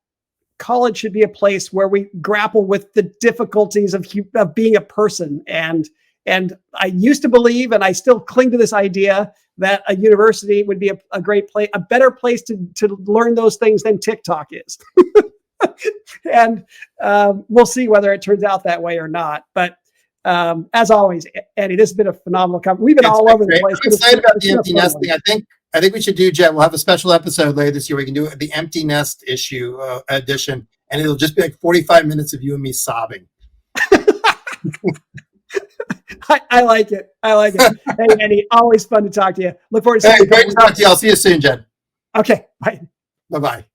college should be a place where we grapple with the difficulties of being a person. And I used to believe, and I still cling to this idea, that a university would be a great place, a better place to learn those things than TikTok is. And we'll see whether it turns out that way or not. But as always, Eddie, this has been a phenomenal conversation. We've been all over the place.
I'm excited about the empty nest thing. I think we should do, Jet. We'll have a special episode later this year. We can do the empty nest issue edition, and it'll just be like 45 minutes of you and me sobbing.
I like it. I like it. Hey, Eddie, always fun to talk to you. Look forward to seeing you.
Great to talk to you. I'll see you soon, Jen.
Okay. Bye.
Bye-bye.